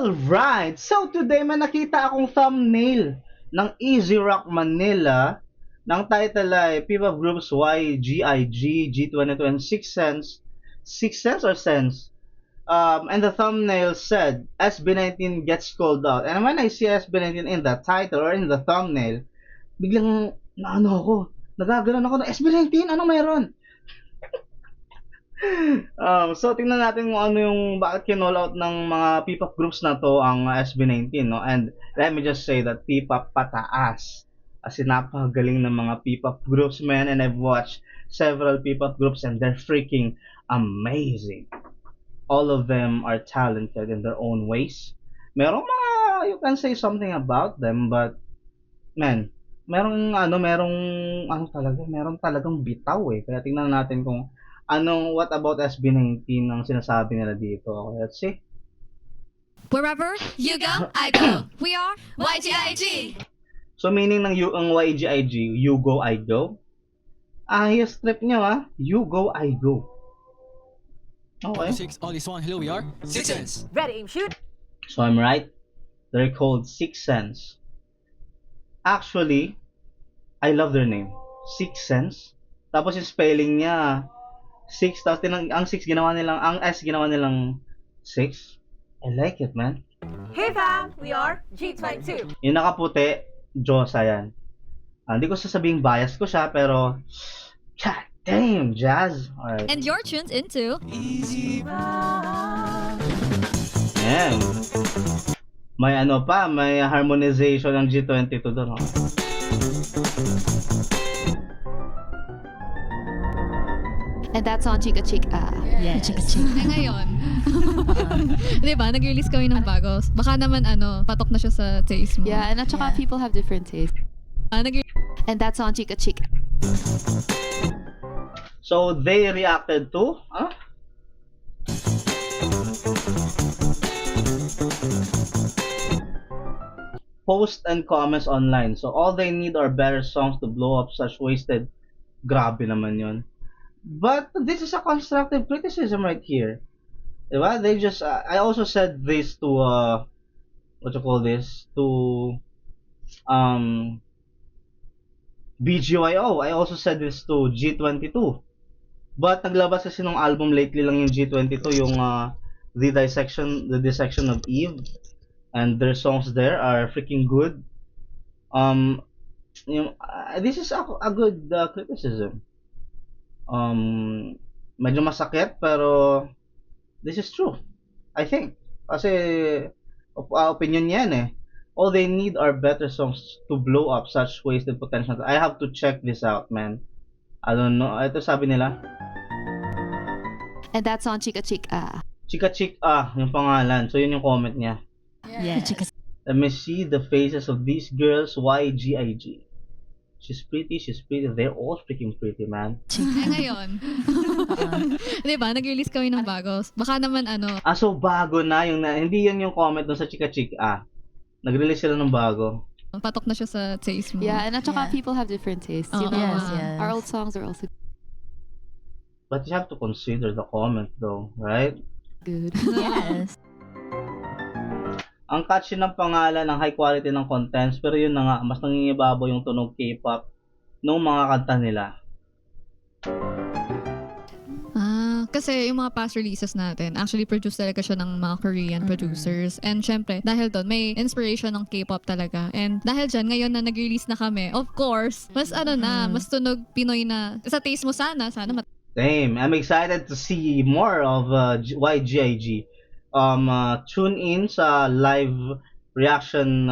Alright, so today may nakita akong thumbnail ng Easy Rock Manila ng title ay P-pop groups YGIG, G22 and 6 Sense. 6 Sense or Sense? And the thumbnail said SB19 gets called out. And when I see SB19 in the title or in the thumbnail, biglang nagaganon ako na SB19, ano meron? So tingnan natin kung ano yung bakit kinall out ng mga P-pop groups na to ang SB19, no? And let me just say that P-pop pataas. Kasi napakagaling ng mga P-pop groups, man, and I've watched several P-pop groups and they're freaking amazing. All of them are talented in their own ways. Merong mga you can say something about them, but man, merong talagang bitaw eh. Kaya tingnan natin kung what about SB19 ang sinasabi nila dito. Okay, let's see. Wherever you go, I go. We are YGIG. So meaning ng ang YGIG, you go, I go. Ayos trip nyo you go, I go. Okay. All is one. Hello, we are Six Sense. Ready, aim, shoot. So I'm right. They're called 6 Sense. Actually, I love their name. 6 Sense. Tapos yung spelling niya 6, tapos ang 6 ginawa nilang, ang S ginawa nilang 6. I like it, man. Hey fam, we are G22. Yung nakaputi, Josa yan. Hindi ko sasabing bias ko siya, pero God damn, Jazz. Alright. And you're tuned into Yan. May may harmonization ng G22 doon. And that's on Chika Chika. Yes. Eh ngayon. Diba, nag-release kami ng bago. Baka naman patok na siya sa taste mo. Yeah, and at saka people have different tastes. And that's on Chika Chika. So they reacted to posts and comments online. So all they need are better songs to blow up such wasted. Grabe naman yun. But this is a constructive criticism right here. Diba? They just I also said this to what you call this, to BGYO. I also said this to G22. But naglabas kasi nung album lately lang yung G22, yung the dissection of Eve, and their songs there are freaking good. This is a good criticism. Medyo masakit pero this is true, I think, kasi opinion yan eh. All they need are better songs to blow up such wasted potential. I have to check this out, man. I don't know. Ito sabi nila, And that's on Chika Chika. Chika Chika yung pangalan. So yun yung comment niya. Yes. Let me see the faces of these girls. YGIG. She's pretty. They're all freaking pretty, man. Eh ngayon. Diba, nag-release kami ng bago. Baka naman So bago na yung hindi yun yung comment dun sa Chika Chika. Nag-release sila ng bago. patok na siya sa taste mo. Yeah, and at saka people have different tastes. You know, Yes. our old songs are also But you have to consider the comment though, right? good. Yes. Ang catchy ng pangalan, ng high quality ng contents, pero yun na nga, mas nangingibabaw yung tunog K-pop nung mga kanta nila. Kasi yung mga past releases natin, actually produced talaga siya ng mga Korean producers. And syempre, dahil doon, may inspiration ng K-pop talaga. And dahil dyan, ngayon na nag-release na kami, of course, mas mas tunog Pinoy na, sa taste mo sana Damn, I'm excited to see more of YGIG. Tune in sa live reaction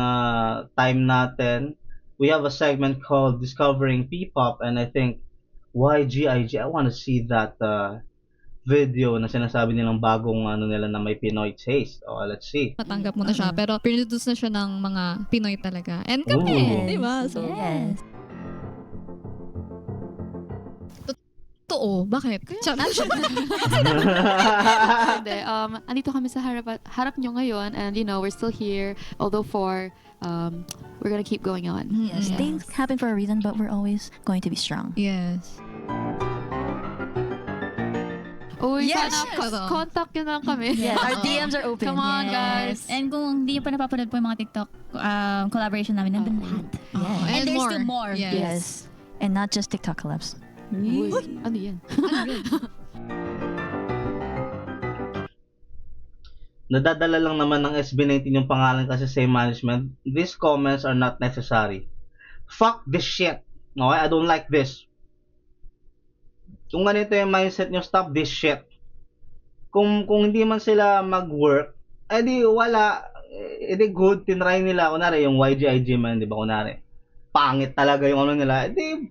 time natin. We have a segment called Discovering P-pop, and I think YGIG, I want to see that video na sinasabi nilang bagong nila na may Pinoy taste. Oh, let's see. matanggap mo na siya. Pero produce na siya ng mga Pinoy talaga. And kami, Ooh. di ba? So, Yes. totoo. Bakit? Hindi, andito kami sa harap nyo ngayon, and you know, we're still here, although we're gonna keep going on. Yes. Things happen for a reason, but we're always going to be strong. Yes. Uy, Yes! sana contact nyo na lang kami. Yeah, our DMs are open. Come on, guys. And kung hindi pa napapanood po yung mga TikTok collaboration namin, nandun lahat. Oh, And there's still more. Yes. Yes. And not just TikTok collabs. Uy, ano yan? Nadadala lang naman ng SB19 yung pangalan kasi sa management. These comments are not necessary. Fuck this shit. Okay? I don't like this. Kung ganito yung mindset nyo, stop this shit. Kung hindi man sila mag-work, edi wala, edi good, tinry nila. Kunwari, yung YGIG man, di ba, kunwari, pangit talaga yung ano nila, edi,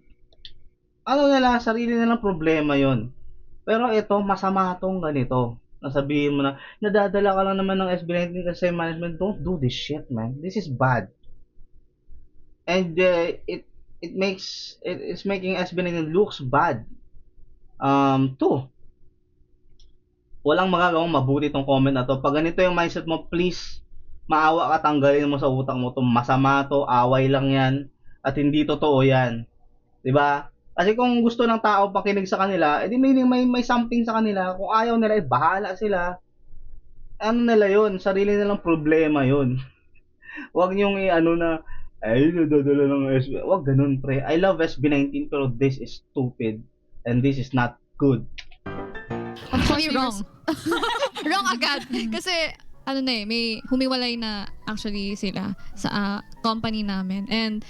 ano nila, sarili nilang problema yon. Pero ito, masama tong ganito. Nasabihin mo na, nadadala ka lang naman ng SB19 kasi management, don't do this shit, man. This is bad. And it's making SB19 looks bad. Two, walang magagawang mabuti tong comment na to. Pag ganito yung mindset mo, please, maawa ka, tanggalin mo sa utak mo to. Masama to, away lang yan, at hindi totoo yan. Diba? Kasi kung gusto ng tao pakinig sa kanila, edi may something sa kanila. Kung ayaw nila, bahala sila. Ano nila yun? Sarili nilang problema yun. Huwag niyong ano na, ay, nadadala ng SB. Huwag ganun, pre. I love SB19, pero this is stupid. And this is not good. Actually, wrong. Wrong agad. Kasi, ano na may humiwalay na actually sila sa company namin. And,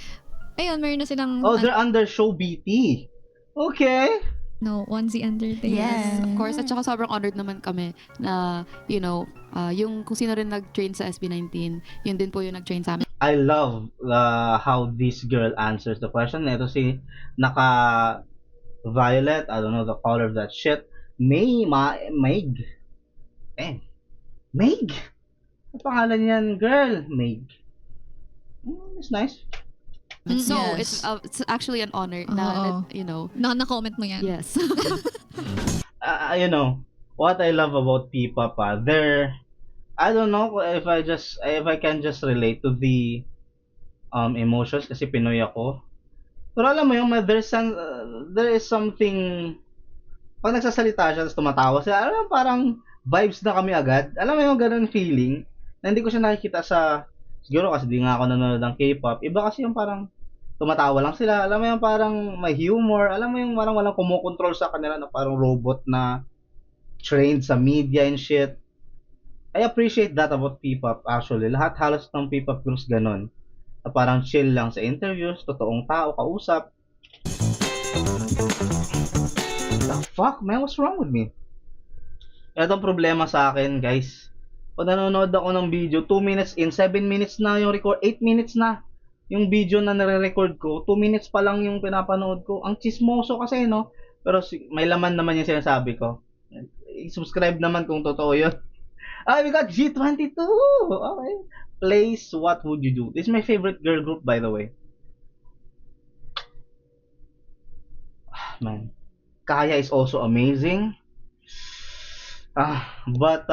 ayun, meron na silang... Oh, they're under Show BT. Okay. No, Onesie Entertainment. Yes. Of course, at saka sobrang honored naman kami na, yung kung sino rin nag-train sa SB19, yun din po yung nag-train sa amin. I love how this girl answers the question. Ito si Violet, I don't know the color of that shit. Meg. Meg? Ang pangalan niyan, girl? Meg. It's nice. So, Yes. it's actually an honor na, Na-comment mo yan. yes. What I love about P-pop, I don't know if I can just relate to the emotions kasi Pinoy ako. Pero alam mo yung there is something, pag nagsasalita siya tapos tumatawa siya, alam mo, parang vibes na kami agad. Alam mo yung ganun feeling na hindi ko siya nakikita siguro kasi di nga ako nanonood ng K-pop. Iba kasi yung parang tumatawa lang sila. Alam mo yung parang may humor. Alam mo yung parang walang kumokontrol sa kanila na parang robot na trained sa media and shit. I appreciate that about P-pop actually. Lahat halos ng P-pop groups ganun. Na parang chill lang sa interviews, totoong tao, kausap. The fuck, man? What's wrong with me? Ito ang problema sa akin, guys. Pag nanonood ako ng video, 2 minutes in, 7 minutes na yung record, 8 minutes na yung video na nare-record ko, 2 minutes pa lang yung pinapanood ko. Ang chismoso kasi, no? Pero may laman naman yung sinasabi ko. I-subscribe naman kung totoo yun. Ah, we got G22! Okay. Place, what would you do? This is my favorite girl group, by the way. Man. Kaya is also amazing. But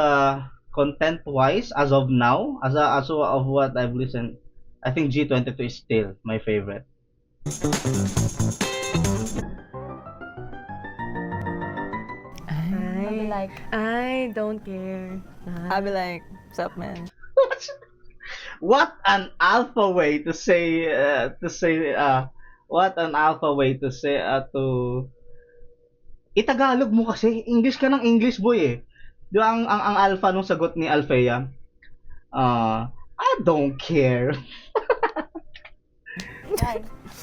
content-wise, as of now, as of what I've listened, I think G22 is still my favorite. I'll be like, I don't care. I'll be like, what's up, man? What an alpha way to say what an alpha way to say to Itagalog mo kasi English ka ng English boy eh. Di ba ang alpha nung sagot ni Alfea? I don't care.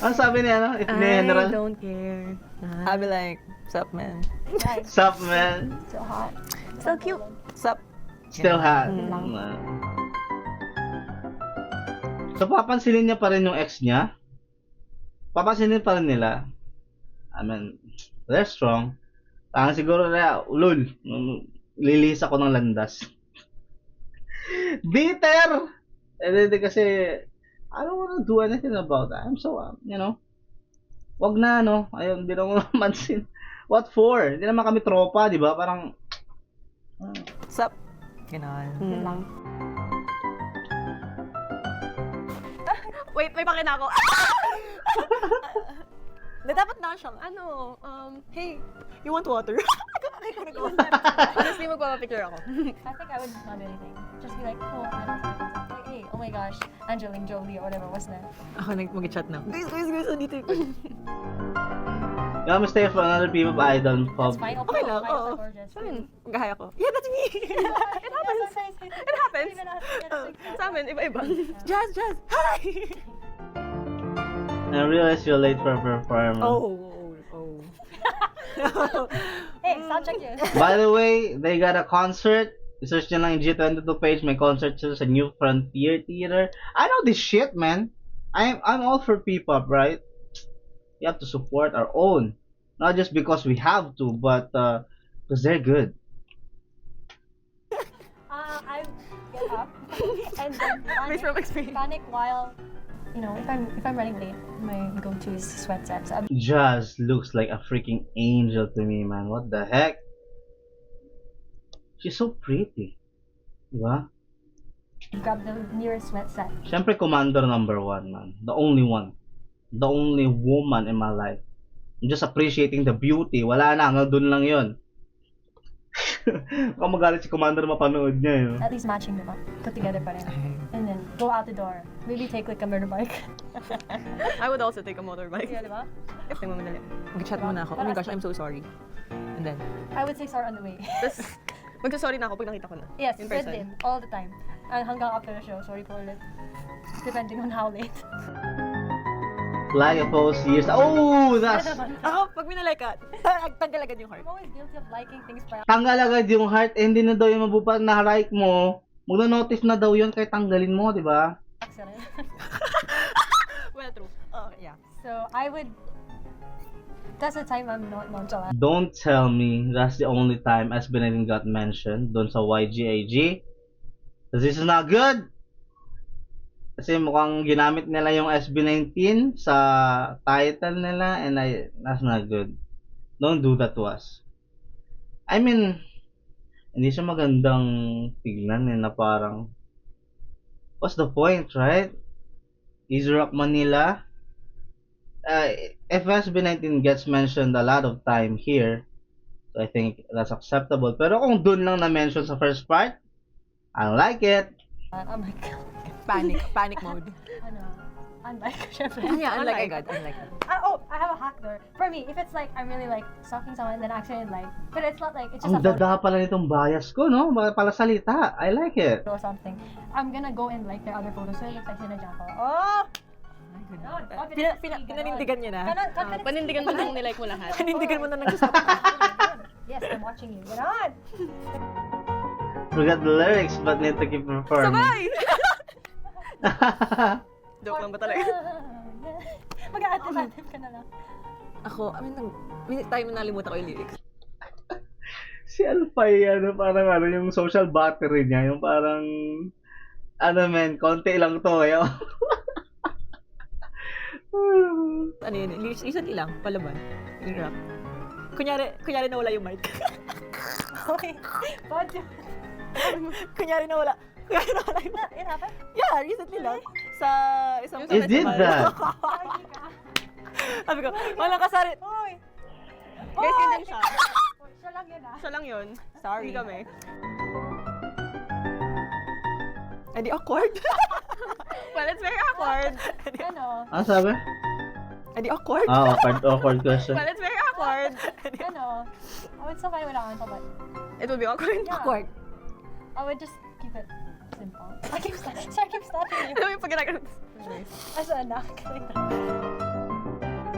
Ano sabi niya, no? If ni I General, don't care. I'll be like, what's up, man? sup man? So cute. What's up? Still hot. So, papansinin niya pa rin yung ex niya? Papansinin pa rin nila? I mean, they're strong. Siguro na, ulul, lilis ako ng landas. Bitter! Hindi kasi, I don't wanna do anything about that. I'm so, wag na, ayun, hindi na ko namansin. What for? Hindi naman kami tropa, di ba? Parang, What's up? Ganon. Wait, may pakina ako. Na dapat na siyang, hey, you want water? Honestly, magpapapicture ako. I think I would not do anything. Just be like, cool. And then like, hey, oh my gosh, Angeline Jolie or whatever was that? Ako mag-chat na. Guys, dito yung You want me to stay for another P-pop idol That's pub? fine. Okay lang, Idols oo. are gorgeous. Fine. Gahaya ko. Yeah, that's me! It happens. It happens. Sa amin, iba-iba. Jazz! Hi! I realize you're late for a performance. Oh. Hey, sound check you. By the way, they got a concert. Search nyo lang yung G22 page. May concert sila sa New Frontier Theater. I know this shit, man. I'm all for P-pop, right? We have to support our own. Not just because we have to, but because they're good. I get up and then Based from experience. panic while, you know, if I'm running late, my go-to is sweat sets. So Jazz looks like a freaking angel to me, man. What the heck? She's so pretty. Diba? grab the nearest sweat set. Siyempre, Commander number 1, man. The only one. The only woman in my life. I'm just appreciating the beauty. Wala na, hanggang dun lang yun. Baka magalit si Commander mapanood niya yun. At least matching them up. Put together pa rin. And then go out the door. Maybe take like a motorbike. I would also take a motorbike. Yeah, diba? If nagmamadali. Mag-chat muna ako. Oh my gosh, I'm so sorry. And then, I would say sorry on the way. tapos, magsasorry na ako pag nakita ko na. Yes, In Fred person. did. All the time. Hanggang after the show, sorry po ulit. Depending on how late. Like a post years. Oh, that's... Ako, pag minalike ka, tanggal agad yung heart. I'm always guilty of liking things by Tanggal agad yung heart. Eh, hindi na daw yung mabupat na like mo. Magno-notice na daw yun kaya tanggalin mo, di ba? accident. Well, true. Oh, yeah. So I would. That's the time I'm not nonchalant. Don't tell me that's the only time SB19 got mentioned doon sa YGAG. Because this is not good. Kasi mukhang ginamit nila yung SB19 sa title nila and that's not good. Don't do that to us. I mean, hindi siya magandang tignan na parang what's the point, right? Easy Rock Manila. If SB19 gets mentioned a lot of time here, so I think that's acceptable. Pero kung dun lang na-mention sa first part, I don't like it. I'm like, Panic mode. unlike, syempre. Yeah, unlike agad. I have a hack there. For me, if it's like I'm really like stalking someone, then accidentally like, but it's not like it's just Ang a photo dada pala nitong bias ko, no? Pala salita. I like it. or something. I'm gonna go and like their other photos, so it looks like sinadya ko. Oh! Ganon. Confidence ganon. Pinanindigan niya na. Ganon, confidence Panindigan mo nang nilike mo lahat. Panindigan mo na nang gusto. Yes, I'm watching you. Ganon! Forgot the lyrics but need to keep performing. Sabay! Joke lang ba talaga? Mag-a-attentive ka na lang. Ako, minute tayo nalimutan ko yung lyrics. Si Alpay, parang yung social battery niya, yung parang, konti lang to, eh. Ano yun? Recently lang, palaban. Yung rap. Kunyari nawala yung mic. Okay. What? Kunyari nawala yung mic. It happened? Yeah, recently lang. Sa isang It did that. Sabi ko, walang kasarit. Hoy! Guys, yun din siya. Siya lang yun ah. Siya lang yun. Sorry. Hindi kami. Hindi awkward. Well, it's very awkward. Ano? Ano sabi? Hindi awkward. Awkward question. Well, it's very awkward. Ano? I would still find without Anto, but It will be awkward. Yeah. Awkward. I would just keep it simple. I keep stopping you. Ano yung pag ginagawa? As an anak.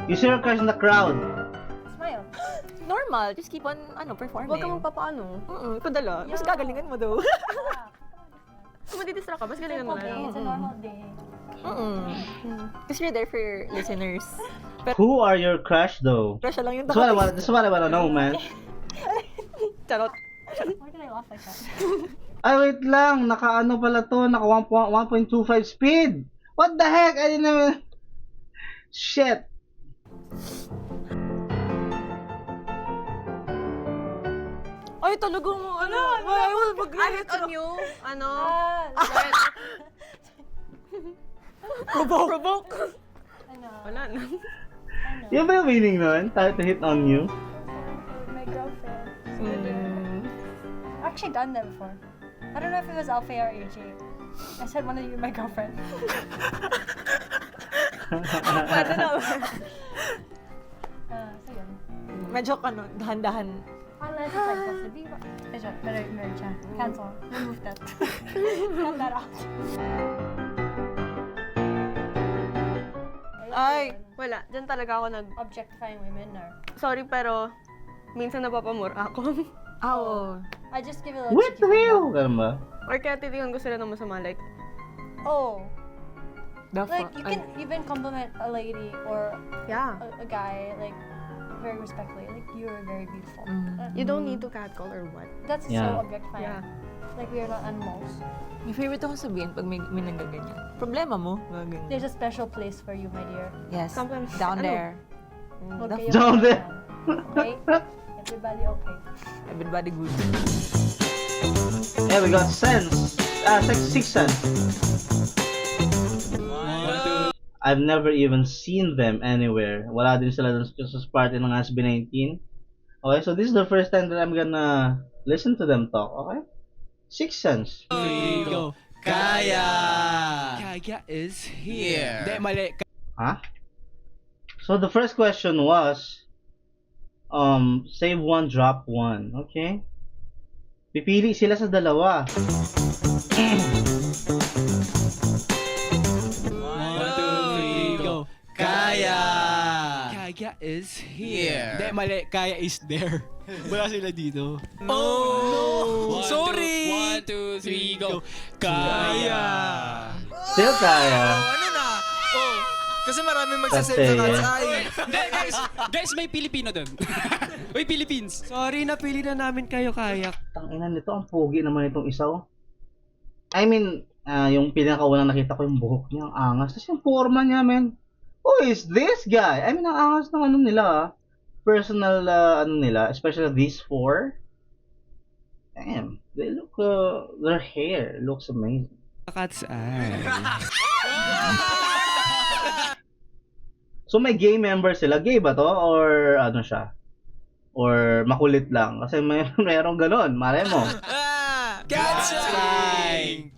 You see your crush in the crowd. Smile. Normal. Just keep on, performing. Huwag kang magpapaano. Padala. Mas gagalingan mo daw. Yeah. Kung madidistract ka, mas galingan mo Simple na day. lang. It's a normal day. Because you're there for your listeners. Who are your crush though? Pressure lang yung That's what I wanna know, man. Charot. Why did I laugh like that? Ay, wait lang. Naka pala to. Naka 1.25 speed. What the heck? I didn't even... Shit. Ay, talagang I will mag-read on you. Provoke. Ano? Wala na. Yun ba yung meaning nun? Time to hit on you? My girlfriend. actually done that before. I don't know if it was Alfie or AJ. I said one of you my girlfriend. Pwede naman. So yun. Medyo dahan-dahan. Unless it's like this, di ba? Meron siya. Cancel. Remove that. Cut that out. Ay, wala. Diyan talaga ako Objectifying women or... Sorry, pero minsan napapamura ako. Oo. I just give it a little What the cheeky hell? Ganun ba? Or kaya titingnan ko sila ng masama, like, Oh. the Like, you can even compliment a lady or yeah. a guy, like, very respectfully. Like, you're very beautiful. You don't need to catcall or what. That's Yeah. so objectifying. Yeah. Like, we are not animals. May favorite ako sabihin pag may nanggaganyan. Problema mo? Mga ganyan. There's a special place for you, my dear. Yes. Sometimes, Down ano? there. Huwag The- kayong Down there. Okay? Everybody okay. Everybody good. Yeah, we got Sense. Six Sense. I've never even seen them anywhere. Wala din sila dun sa party ng SB19. Okay, so this is the first time that I'm gonna listen to them talk, okay? Six Sense. Go. Kaya! Kaya is here. Hindi, mali. Huh? So the first question was, save one, drop one. Okay? Pipili sila sa dalawa. 1, 2, 3, go. Kaya! Kaya is here. Hindi, mali. Kaya is there. Wala sila dito. Oh! No! Sorry! 1, 2, 3, go. Kaya! Still kaya. Ano na? Oh, kasi maraming Kasi- magsasend sa katsay. Hindi, guys, may Pilipino doon. May Philippines. Sorry, napili na namin kayo kaya. Tangina nito, ang pogi naman itong isa. Oh. I mean, yung pinakaunang nakita ko yung buhok niya, ang angas. Tapos yung forma niya, man. Who is this guy? I mean, ang angas ng ano nila, personal ano nila, especially these four. Damn, they look, their hair looks amazing. Cat's eye. So may gay member sila. Gay ba to? Or ano siya? Or makulit lang? Kasi mayroong ganon. Malay mo. Cat's eye!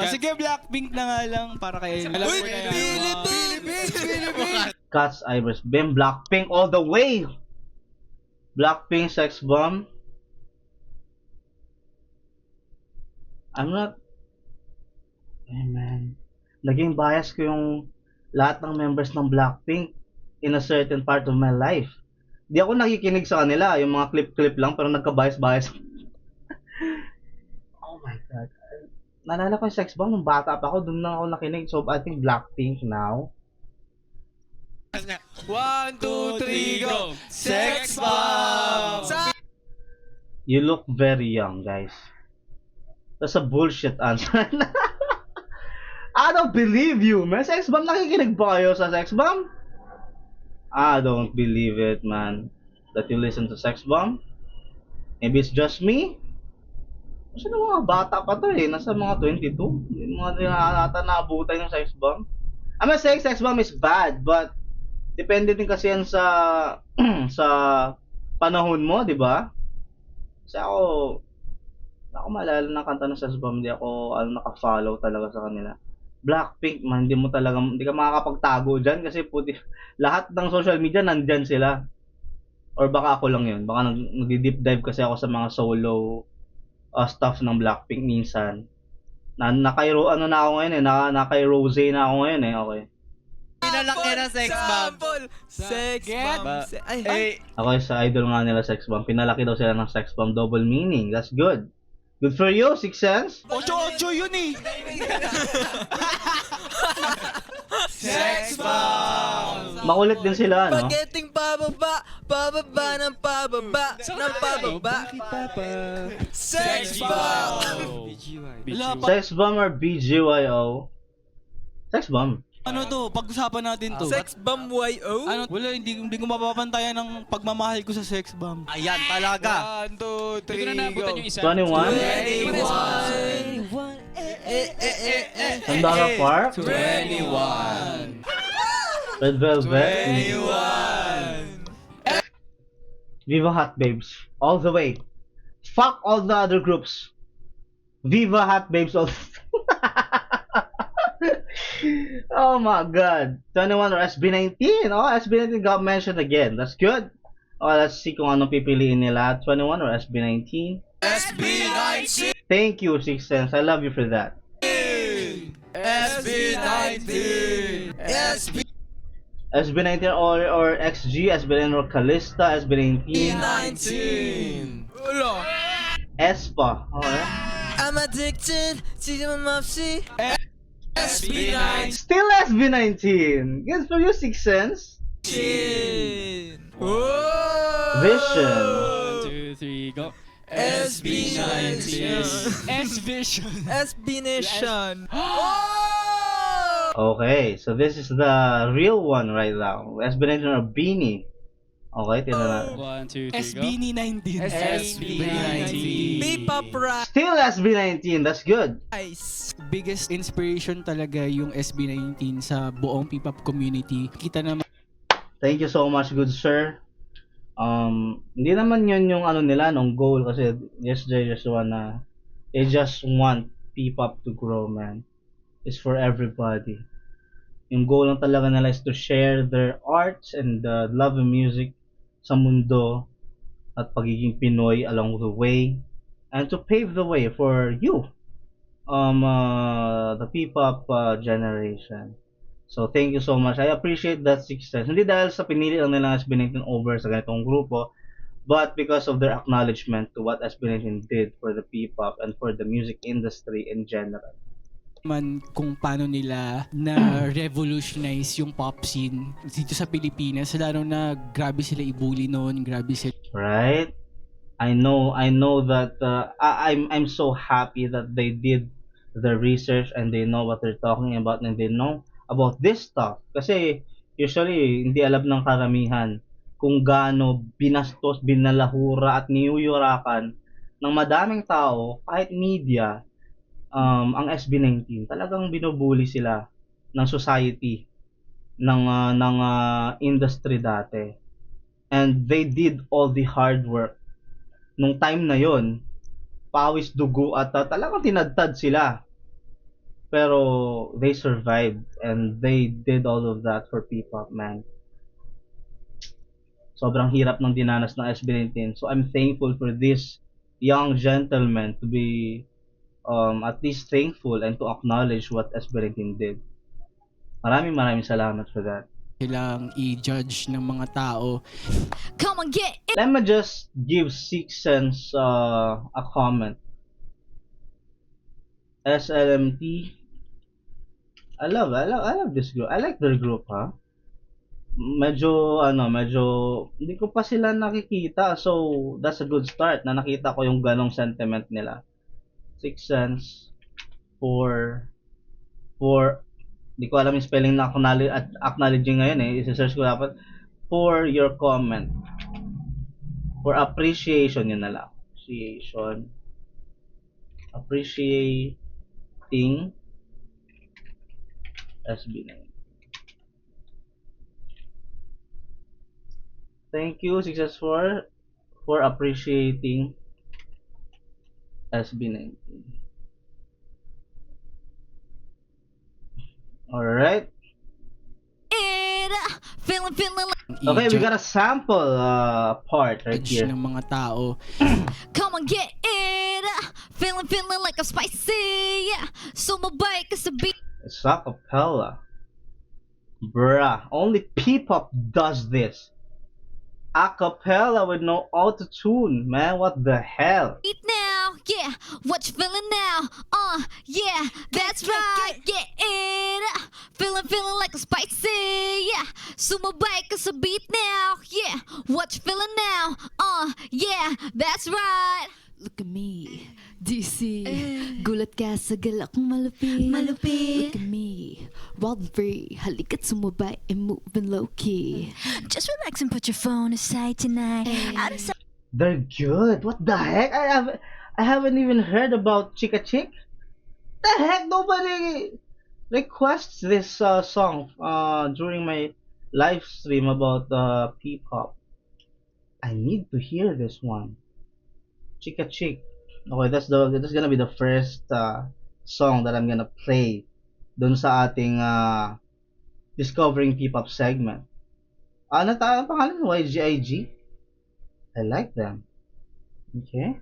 Sige, Blackpink na nga lang para kay... Alam Uy, ko na yan. Philippines! Cat's Eyebrows. Ben Blackpink all the way. Blackpink Sex Bomb. I'm not... Eh man. Naging bias ko yung lahat ng members ng Blackpink in a certain part of my life. Di ako nakikinig sa kanila. Yung mga clip-clip lang pero nagka-bias-bias. Oh my God. Naalala ko yung Sex Bomb nung bata pa ako. Doon na ako nakinig. So I think Blackpink now. 1, 2, 3, go! Sex bomb! You look very young, guys. That's a bullshit answer. I don't believe you, man. Sex Bomb, nakikinig ba kayo sa Sex Bomb? I don't believe it, man. That you listen to Sex Bomb. Maybe it's just me. Kasi na mga bata pa to eh. Nasa mga 22. Yung mga ata naabutan yung Sex Bomb. I'm not saying Sex Bomb is bad, but depende din kasi yan sa sa panahon mo, di ba? Kasi ako maalala ng kanta ng Sex Bomb, hindi ako naka-follow talaga sa kanila. Blackpink man, hindi ka makakapagtago dyan kasi lahat ng social media nandyan sila. Or baka ako lang yun, baka nag-deep dive kasi ako sa mga solo stuff ng Blackpink minsan. Nakay Rose na ako ngayon eh, okay. Pinalaki na sex bomb! Sex bomb! Ay! Ako sa idol nga nila Sex Bomb, pinalaki daw sila ng Sex Bomb, double meaning, that's good. Good for you, Six Sense. 8 yun eh! Sex bomb! Makulit din sila, no? Pageting pababa, pababa ng pababa, ng pababa. Sex bomb! Sex Bomb or BGYO? Sex Bomb. Ano to? Pag-usapan natin to. Sex bomb YO? Ano? Wala, hindi ko mapapantayan ng pagmamahal ko sa sex bomb. Ayan talaga! 1, 2, 3, Hindi ko na naabutan yung isa. 21? 21! Sandara Park? 21! Red Velvet? 21! Viva Hot Babes. All the way. Fuck all the other groups. Viva Hot Babes all. Oh my god. 21 or SB19. Oh, SB19 got mentioned again. That's good. Oh, let's see kung anong pipiliin nila. 21 or SB19. SB19! Thank you, Six Sense. I love you for that. SB19! SB19 or XG, SB19 or Calista, SB19. 19! Ulo! Espa. Okay. I'm addicted to your mopsy. SB19! Still SB19. Good for you, Six Sense. Vision. 1, 2, 3, go. SB19! S-Vision. SB Nation! Okay, so this is the real one right now. SB19 or Beanie. Okay, tingnan natin. 1, 2, 3, go. SB19! SB19. P-pop rap! Still SB19. That's good. Nice! Biggest inspiration talaga yung SB19 sa buong P-pop community. Kita naman Thank you so much, good sir. Hindi naman yun yung ano nila, nung goal kasi they just want P-pop to grow, man. It's for everybody. Yung goal lang talaga nila is to share their arts and the love of music sa mundo at pagiging Pinoy along the way and to pave the way for you, the P-pop generation. So thank you so much. I appreciate that success. Hindi dahil sa pinili lang nilang SB19 over sa ganitong grupo, but because of their acknowledgement to what SB19 did for the P-pop and for the music industry in general. kung paano nila na-revolutionize yung pop scene dito sa Pilipinas. Lalo na grabe sila i-bully noon, grabe sila. Right? I know that I'm so happy that they did the research and they know what they're talking about and they know about this stuff. Kasi usually hindi alam ng karamihan kung gaano binastos, binalahura at niyuyurakan ng madaming tao, kahit media, ang SB19. Talagang binubuli sila ng society, ng industry dati. And they did all the hard work. Nung time na yon, pawis dugo at talagang tinadtad sila. Pero they survived and they did all of that for P-pop, man. Sobrang hirap ng dinanas ng SB19. So I'm thankful for this young gentleman to be at least thankful and to acknowledge what SB19 did. Maraming salamat for that. Silang i-judge ng mga tao. Come on, get it! Let me just give Six Sense a comment. SLMT. I love this group. I like their group, ha. Medyo hindi ko pa sila nakikita, so that's a good start na nakita ko yung ganong sentiment nila. Six Sense for di ko alam yung spelling na acknowledging ngayon i-search ko dapat for your comment, for appreciation, yun na lang, appreciating SB19. Thank you, Success for appreciating SB19. Alright. Feeling like Okay, we got a sample part right here. Ng mga tao. come on, get it! Feeling like I'm spicy! So mabait ka sa beat. It's a cappella. Bruh, only P-pop does this. A cappella with no auto-tune, man. What the hell? Now, yeah, what you feeling now? Yeah, that's right, get it. Feeling like a spicy, yeah. Sumabay ka sa beat now, yeah. What you feeling now? Yeah, that's right. Look at me, DC. Gulat ka sa galak kong malupit. Look at me, wild and free. Halika't sumabay and moving low-key. Just relax and put your phone aside tonight. Out of sight. They're good. What the heck? I haven't even heard about Chika Chick. The heck? Nobody requests this song during my live stream about P-pop. I need to hear this one. Chika Chick. Okay, that's gonna be the first song that I'm gonna play dun sa ating Discovering P-pop segment. Ano ang pangalan? YGIG? I like them. Okay.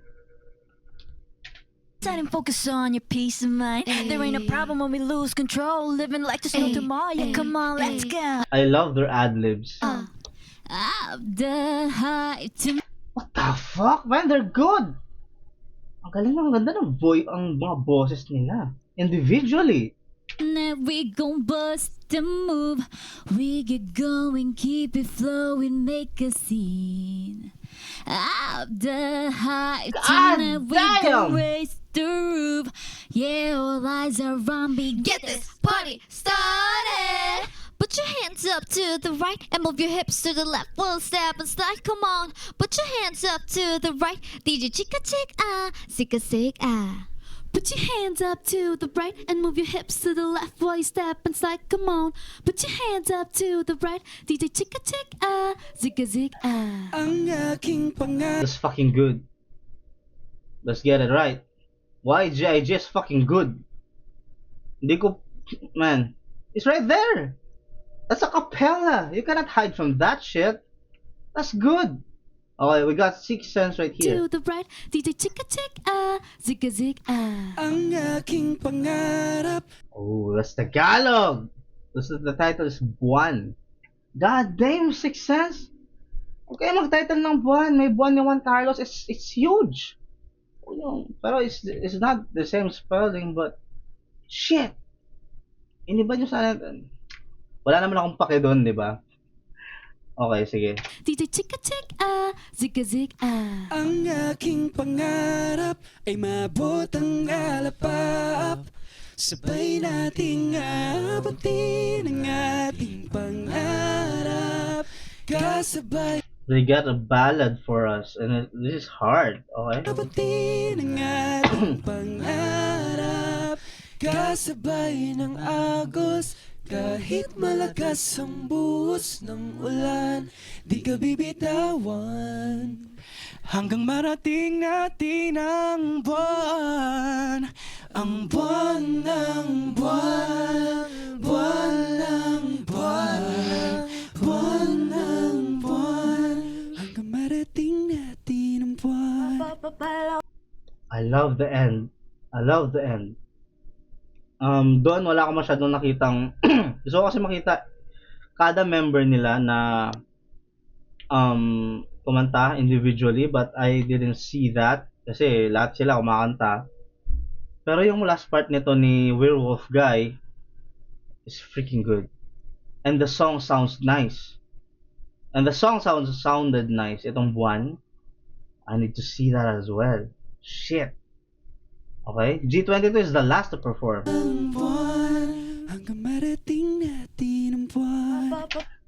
And focus on your peace of mind. There ain't a problem when we lose control. Living like there's no tomorrow. Yeah, come on, let's go. I love their ad-libs. Up the high to What the fuck, man? They're good! Ang galing, ang ganda ng ang mga boses nila. Individually. Now we gon' bust a move. We get going, keep it flowing, make a scene. Up the high tonight, we gon' raise the roof. Yeah, all eyes are on me. Get this party started. Put your hands up to the right and move your hips to the left. We'll step and slide, come on. Put your hands up to the right. DJ Chika Chick, Sika Sig, Put your hands up to the right and move your hips to the left while you step and slide. Come on, put your hands up to the right. DJ Chika Chick, Zika Zig, Ang aking pangarap. That's fucking good. Let's get it right. YGIG is fucking good. Hindi ko, man, it's right there. That's a cappella. You cannot hide from that shit. That's good. Okay, we got 6 cents right here. to the right. DJ Chika Chick, Zika Zig, Ang aking pangarap. Oh, that's Tagalog. The title is Buwan. God damn, 6 cents. Okay, mag-title ng Buwan. May Buwan ni Juan Carlos. It's huge. You know, pero it's not the same spelling, but shit. Iniba nyo sana. Wala naman akong pake doon, di ba? Okay, sige. DJ Chika Chick, Zika Zig, Ang aking pangarap ay maabot ang alapap. Sabay nating abutin ang ating pangarap. Kasabay They got a ballad for us, and this is hard. Okay. abutin ang ating pangarap. Kasabay ng agos. Kahit malakas ang buhos ng ulan, di ka bibitawan. Hanggang marating natin ang buwan. Ang buwan ng buwan. Buwan ng buwan. Buwan ng buwan. Hanggang marating natin ang buwan. I love the end. I love the end. Doon wala akong masyadong nakitang gusto ko kasi makita kada member nila na kumanta individually, but I didn't see that kasi lahat sila kumakanta. Pero yung last part nito ni Werewolf Guy is freaking good. And the song sounds nice. And the song sounded nice. Itong Buwan, I need to see that as well. Shit. Okay, G22 is the last to perform. Ang buwan, hanggang marating natin ang buwan.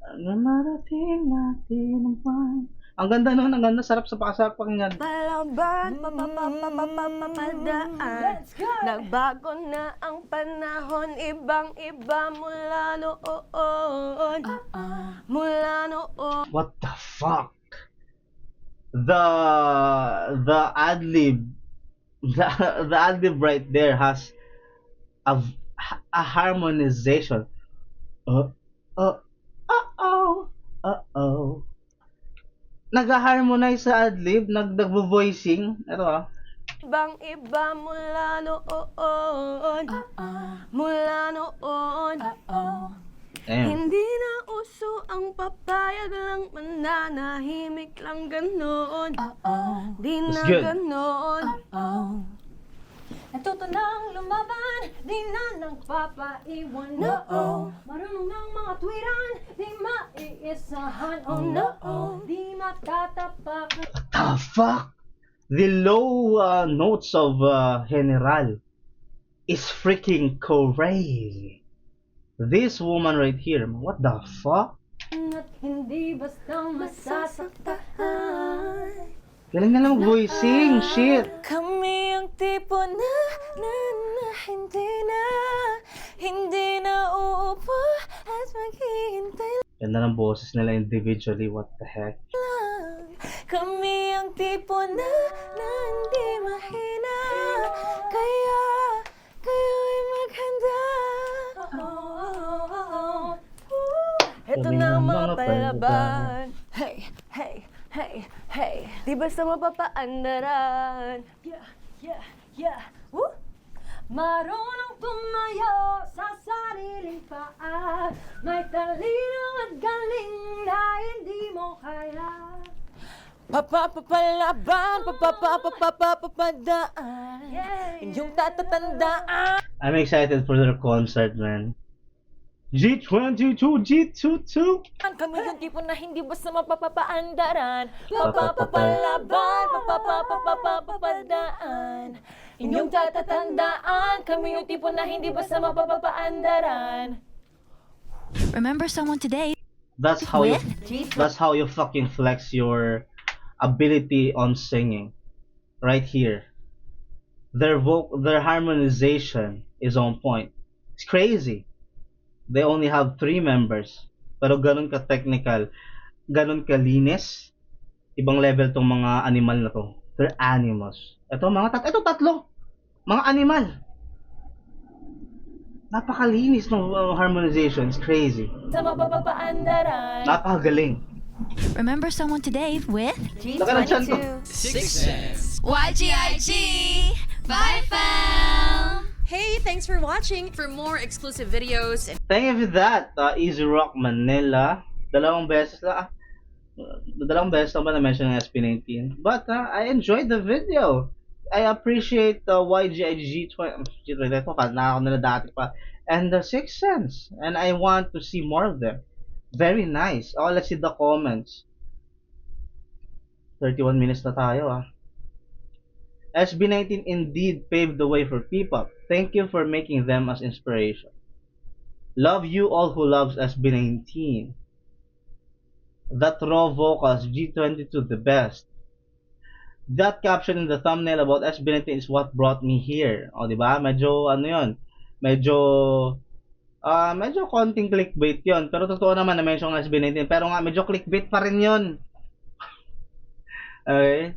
Hanggang marating natin ang buwan. Ang ganda nun, ang ganda, sarap sa pakasarap pakinggan. Palaban, papadaan. Nagbago na ang panahon, ibang-iba mula noon. Mula noon. What the fuck? The ad-lib, the ad-lib right there has a harmonization. Nag-harmonize sa ad-lib, nag-voicing. Ito Ibang-iba mula noon. Mula noon. Damn. Hindi na uso ang papayag lang, mananahimik lang ganon. Di na That's good. ganon. Natuto nang lumaban, di na nagpapaiwan. No, marunong ng mga tuwiran, di maiisahan. Oh no, di matatapak. What the fuck? The low notes of General is freaking crazy. This woman right here, what the fuck? At hindi bastang masasaktan. Galing na lang voicing, shit. Kami ang tipo na hindi na uupo at maghihintay Ganda ng boses nila individually, what the heck? lang. Kami ang tipo na hindi mahina. Kaya kayo'y maghanda. Ito Kami na ang ang mga mga palaban. Hey, hey, hey, hey. Di basta mapapaandaran. Yeah, yeah, yeah. Woo! Marunong tumayo sa sariling paa. May talino at galing na hindi mo kaya. Papapapalaban, papapapapapadaan. Inyong tatatandaan. I'm excited for their concert, man. G22, G22. Kami yung tipo na hindi basta mapapapaandaran. Papapapalaban, papapapapadaan. Inyong tatatandaan. Kami yung tipo na hindi basta mapapapaandaran. Remember someone today That's how you fucking flex your ability on singing. Right here. Their harmonization is on point. It's crazy. They only have 3 members. Pero ganun ka-technical, ganun ka-linis. Ibang level tong mga animal na to. They're animals. Ito tatlo. Mga animal. Napakalinis ng harmonization. It's crazy. Sa mapapapaandaran. Napakagaling. Remember someone today with Laka ng tiyan ko. Sixth Sense. YGIG. Bye, fam. Hey, thanks for watching. For more exclusive videos and Thank you for that, Easy Rock Manila. Dalawang beses lang ba na-mention ng SB19? But I enjoyed the video. I appreciate YGIG 20. Ito pa, na ako nila dati pa. And the Sixth Sense. And I want to see more of them. Very nice. Oh, let's see the comments. 31 minutes na tayo, SB19 indeed paved the way for P-pop. Thank you for making them as inspiration. Love you all who loves SB19. That raw vocals, G22 the best. That caption in the thumbnail about SB19 is what brought me here. O, diba? Medyo, medyo konting clickbait yon. Pero totoo naman na mention ng SB19. Pero nga, medyo clickbait pa rin yon. Okay?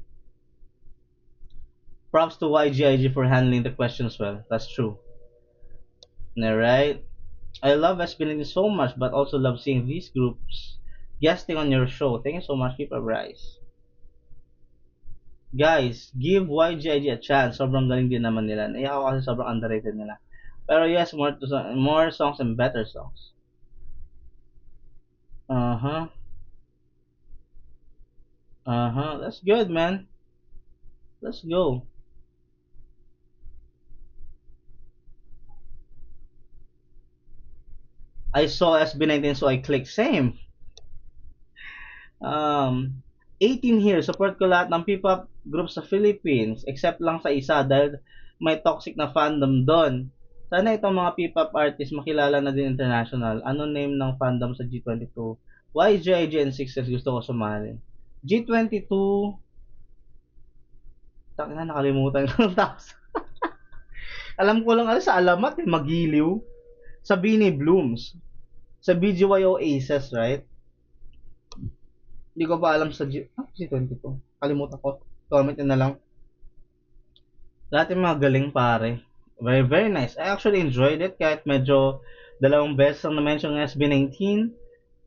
Props to YGIG for handling the questions well. That's true. Alright? I love SB19 so much, but also love seeing these groups guesting on your show. Thank you so much, Keep Bryce. Guys, give YGIG a chance. Sobrang galing din naman nila. Naiyak ako kasi sobrang underrated nila. Pero yes, more songs and better songs. That's good, man. Let's go. I saw SB19, so I clicked same. 18 here, support ko lahat ng P-pop group sa Philippines, except lang sa isa dahil may toxic na fandom doon. Sana itong mga P-pop artists makilala na din international. Ano name ng fandom sa G22? YGIG and Sixth Sense gusto ko sumali. G22, nakalimutan ko ng tapos. Alam ko lang sa alamat, Magiliw. Sa Beanie Blooms. Sa BGYO Aces, right? Hindi ko pa alam sa G22. Kalimutan ko. Comment na lang. Lahat yung mga galing pare. Very, very nice. I actually enjoyed it kahit medyo dalawang beses ang na-mention ng SB19.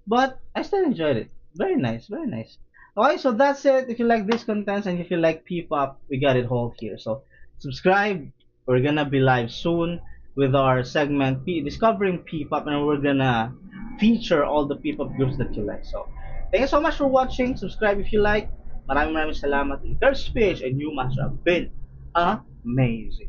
But I still enjoyed it. Very nice, very nice. Okay, so that's it. If you like this content and if you like P-pop, we got it all here. So subscribe. We're gonna be live soon with our segment Discovering P-pop, and we're gonna feature all the P-pop groups that you like. So thank you so much for watching. Subscribe if you like. Maraming salamat. Girls Speech and you must have been amazing.